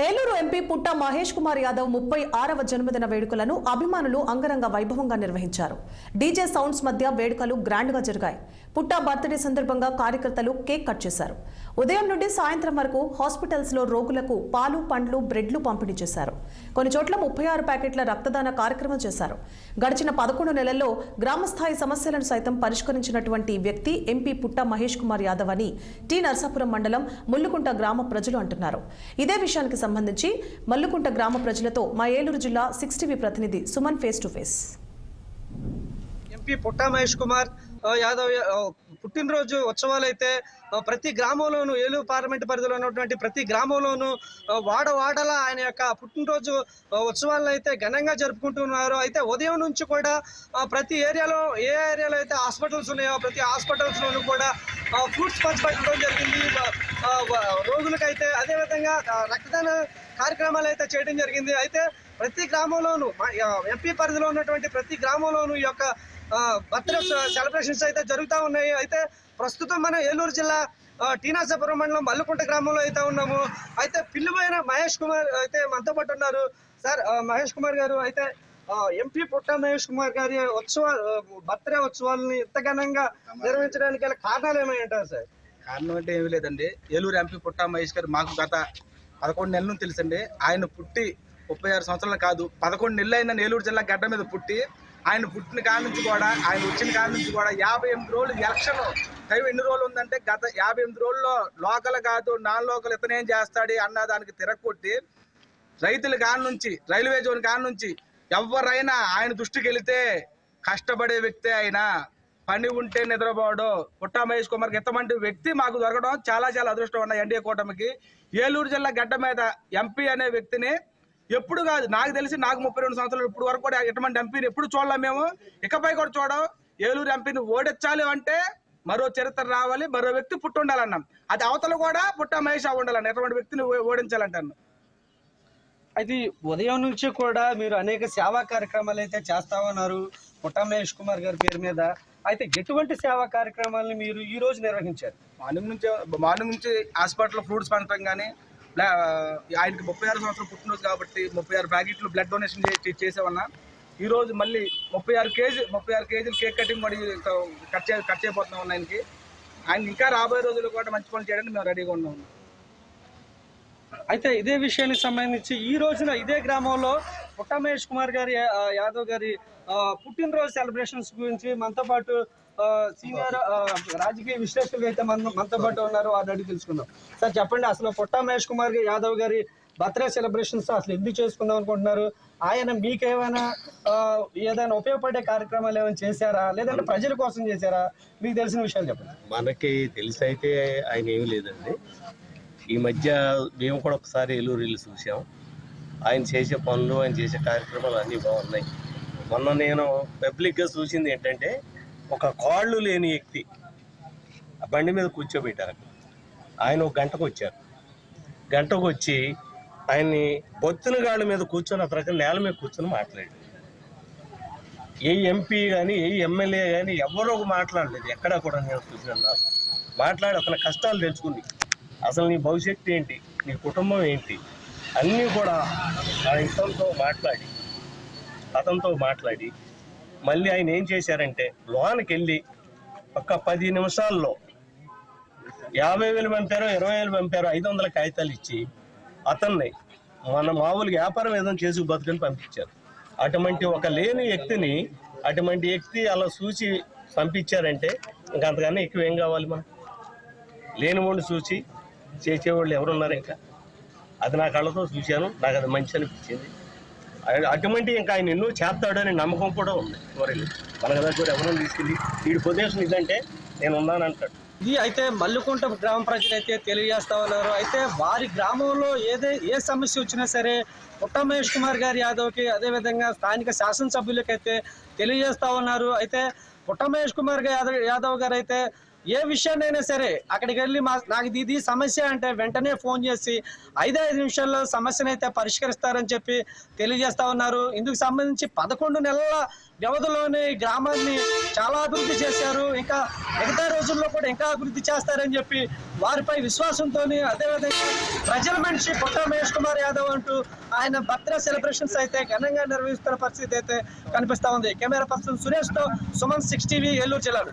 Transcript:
Eluru MP పుట్ట మహేష్ కుమార్ యాదవ్ 36వ జన్మదిన వేడుకలను అభిమానులు అంగరంగ వైభవంగా నిర్వహించారు. డీజే సౌండ్స్ మధ్య వేడుకలు గ్రాండ్ గా జరిగాయి. పుట్ట బర్త్డే సందర్భంగా కార్యకర్తలు కేక్ కట్ చేశారు. ఉదయం నుండి సాయంత్రం వరకు హాస్పిటల్స్ లో రోగులకు పాలు, పండ్లు, బ్రెడ్లు పంపిణీ చేశారు. కొన్ని చోట్ల 36 ప్యాకెట్ల రక్తదాన కార్యక్రమం చేశారు. గడిచిన 11 నెలల్లో గ్రామస్థాయి సమస్యలను సైతం పరిష్కరించినటువంటి వ్యక్తి ఎంపీ పుట్ట మహేష్ కుమార్ యాదవ్ అని టి నర్సాపురం మండలం ముల్లుకుంట గ్రామ ప్రజలు అంటున్నారు. ఇదే విషయానికి సంబంధించి మల్లుకుంట గ్రామ ప్రజలతో మా ఏలూరు జిల్లా 6 టీవీ ప్రతినిధి Suman face to face. MP పుట్ట మహేష్ కుమార్ యాదవ్ పుట్టినరోజు ఉత్సవాలు అయితే ప్రతి గ్రామంలోనూ, ఏలూరు పార్లమెంట్ పరిధిలో ఉన్నటువంటి ప్రతి గ్రామంలోనూ వాడవాడలా ఆయన యొక్క పుట్టినరోజు ఉత్సవాలను అయితే ఘనంగా జరుపుకుంటున్నారు. అయితే ఉదయం నుంచి కూడా ప్రతి ఏరియాలో, ఏ ఏరియాలో అయితే హాస్పిటల్స్ ఉన్నాయో ప్రతి హాస్పిటల్స్లోనూ కూడా ఫ్రూట్స్ పంచిపెట్టడం జరిగింది రోగులకైతే. అదేవిధంగా రక్తదాన కార్యక్రమాలు అయితే చేయడం జరిగింది. అయితే ప్రతి గ్రామంలోనూ, ఎంపీ పరిధిలో ఉన్నటువంటి ప్రతి గ్రామంలోనూ ఈ యొక్క బర్త్డే సెలబ్రేషన్స్ అయితే జరుగుతూ ఉన్నాయి. అయితే ప్రస్తుతం మనం ఏలూరు జిల్లా టి నర్సాపురం మండలం మల్లుకుంట గ్రామంలో అయితే ఉన్నాము. అయితే పిల్లిపోయిన మహేష్ కుమార్ అయితే మనతో పాటు ఉన్నారు. సార్, మహేష్ కుమార్ గారు, అయితే ఎంపీ పుట్ట మహేష్ కుమార్ గారి బర్త్డే ఉత్సవాలని ఇంత ఘనంగా నిర్వహించడానికి గల కారణాలు ఏమై ఉంటారు సార్? కారణం అంటే ఏమీ లేదండి. ఏలూరు ఎంపీ పుట్ట మహేష్ గారు మాకు గత 11 నెలల నుంచి తెలుసండి. ఆయన పుట్టి 36 సంవత్సరాలు కాదు, 11 నెలలు అయిన ఏలూరు జిల్లా గడ్డ మీద పుట్టి, ఆయన పుట్టిన కాడ నుంచి కూడా, ఆయన వచ్చిన కాడ నుంచి కూడా 58 రోజులు ఎలక్షన్ టైం ఎన్ని రోజులు ఉందంటే, గత 58 రోజుల్లో లోకల్ కాదు నాన్ లోకల్ ఇతనేం చేస్తాడు అన్న దానికి తిరగొట్టి, రైతుల కాడ నుంచి, రైల్వే జోన్ కాడ నుంచి ఎవరైనా ఆయన దృష్టికి వెళితే కష్టపడే వ్యక్తి ఆయన, పని ఉంటే నిద్రపోవడం. పుట్ట మహేష్ కుమార్కి ఎంతమంది వ్యక్తి మాకు దొరకడం చాలా చాలా అదృష్టం ఉన్నాయి ఎన్డీఏ కూటమికి. ఏలూరు జిల్లా గడ్డ మీద ఎంపీ అనే వ్యక్తిని ఎప్పుడు కాదు, నాకు తెలిసి నాకు 32 సంవత్సరాలు ఇప్పుడు వరకు కూడా ఎటువంటి ఎంపీని ఎప్పుడు చూడలేం మేము, ఇకపై కూడా చూడడం. ఏలూరు ఎంపీని ఓడించాలి అంటే మరో చరిత్ర రావాలి, మరో వ్యక్తి పుట్టి ఉండాలన్నాం. అది అవతల కూడా పుట్ట మహేష్ ఉండాలన్న ఎటువంటి వ్యక్తిని ఓడించాలంటాను. అయితే ఉదయం నుంచి కూడా మీరు అనేక సేవా కార్యక్రమాలు అయితే చేస్తా ఉన్నారు పుట్ట మహేష్ కుమార్ గారి పేరు మీద. అయితే ఎటువంటి సేవా కార్యక్రమాలను మీరు ఈ రోజు నిర్వహించారు? మార్నింగ్ నుంచి హాస్పిటల్ ఫ్రూట్స్ పంచడం కానీ, ఆయనకి 36 సంవత్సరాలు పుట్టినరోజు కాబట్టి 36 ప్యాకెట్లు బ్లడ్ డొనేషన్ చేసేవన్నా. ఈరోజు మళ్ళీ 36 కేజీలు కేక్ కటింగ్ మరి కట్ చేయబోతున్నాం అన్న ఆయనకి. ఆయన ఇంకా రాబోయే రోజుల్లో కూడా మంచి పనులు చేయడానికి మేము రెడీగా ఉన్నాము. అయితే ఇదే విషయానికి సంబంధించి ఈ రోజున ఇదే గ్రామంలో పుట్ట మహేష్ కుమార్ గారి యాదవ్ గారి పుట్టినరోజు సెలబ్రేషన్స్ గురించి మనతో పాటు సీనియర్ రాజకీయ విశ్లేషకులు అయితే మనతో పాటు ఉన్నారు. వారిని అడిగి తెలుసుకుందాం. సార్, చెప్పండి, అసలు పుట్ట మహేష్ కుమార్ యాదవ్ గారి బర్త్డే సెలబ్రేషన్స్ అసలు ఎందుకు చేసుకుందాం అనుకుంటున్నారు? ఆయన మీకేమైనా ఏదైనా ఉపయోగపడే కార్యక్రమాలు ఏమైనా చేశారా, లేదంటే ప్రజల కోసం చేశారా? మీకు తెలిసిన విషయాలు చెప్పండి. మనకి తెలిసి అయితే ఆయన ఏమీ లేదండి. ఈ మధ్య మేము కూడా ఒకసారి ఏలూరు వెళ్ళి చూసాం. ఆయన చేసే పనులు, ఆయన చేసే కార్యక్రమాలు అన్నీ బాగున్నాయి. మొన్న నేను పబ్లిక్గా చూసింది ఏంటంటే, ఒక కాళ్ళు లేని వ్యక్తి ఆ బండి మీద కూర్చోబెట్టారు. ఆయన ఒక గంటకు వచ్చారు. గంటకు వచ్చి ఆయన్ని బొత్తున గాళ్ళ మీద కూర్చొని అతను నేల మీద కూర్చొని మాట్లాడారు. ఏ ఎంపీ కానీ, ఏ ఎమ్మెల్యే కానీ ఎవరో మాట్లాడలేదు. ఎక్కడా కూడా నేను చూసిన మాట్లాడి అతని కష్టాలు తెలుసుకుంది. అసలు నీ భవిష్యత్తు ఏంటి, నీ కుటుంబం ఏంటి, అన్నీ కూడా ఆ అతనితో మాట్లాడి మళ్ళీ ఆయన ఏం చేశారంటే, లోనికి వెళ్ళి ఒక 10 నిమిషాల్లో 50,000 పంపారో 20,000 పంపారో 500 కాగితాలు ఇచ్చి అతన్ని మన మామూలుగా వ్యాపారం ఏదైనా చేసి బతుకుని పంపించారు. అటువంటి ఒక లేని వ్యక్తిని, అటువంటి వ్యక్తి అలా చూసి పంపించారంటే ఇంకంతకన్నా ఎక్కువ ఏం కావాలి? మనం లేని వాడిని చూసి చేసేవాళ్ళు ఎవరున్నారు? ఇంకా అది నా కళ్ళతో చూశాను, నాకు అది మంచి అనిపించింది. అటువంటి ఇంకా ఆయన ఎన్నో చేస్తాడని నమ్మకం కూడా ఉంది. మన దగ్గర ఎవరో తీసుకెళ్ళి వీడి పొజిషన్ ఇదంటే నేను ఉన్నానంటాడు. ఇది అయితే మల్లుకుంట గ్రామ ప్రజలు అయితే తెలియజేస్తా ఉన్నారు. అయితే వారి గ్రామంలో ఏ సమస్య వచ్చినా సరే పుట్ట మహేష్ కుమార్ గారి యాదవ్కి, అదేవిధంగా స్థానిక శాసనసభ్యులకైతే తెలియజేస్తా ఉన్నారు. అయితే పుట్ట మహేష్ కుమార్ యాదవ్ గారు అయితే ఏ విషయాన్నైనా సరే అక్కడికి వెళ్ళి నాకు ఇది సమస్య అంటే వెంటనే ఫోన్ చేసి 5 నిమిషాల్లో సమస్యను అయితే పరిష్కరిస్తారని చెప్పి తెలియజేస్తా ఉన్నారు. ఇందుకు సంబంధించి 11 నెలల వ్యవధిలోనే ఈ గ్రామాన్ని చాలా అభివృద్ధి చేశారు. ఇంకా మిగతా రోజుల్లో కూడా ఇంకా అభివృద్ధి చేస్తారని చెప్పి వారిపై విశ్వాసంతో, అదేవిధంగా ప్రజల మనిషి పుట్టా మహేష్ కుమార్ యాదవ్ అంటూ ఆయన బర్త్డే సెలబ్రేషన్స్ అయితే ఘనంగా నిర్వహిస్తున్న పరిస్థితి అయితే కనిపిస్తా ఉంది. కెమెరా పర్సన్ సురేష్తో సుమన్ 6 టీవీ ఏలూరు జిల్లా.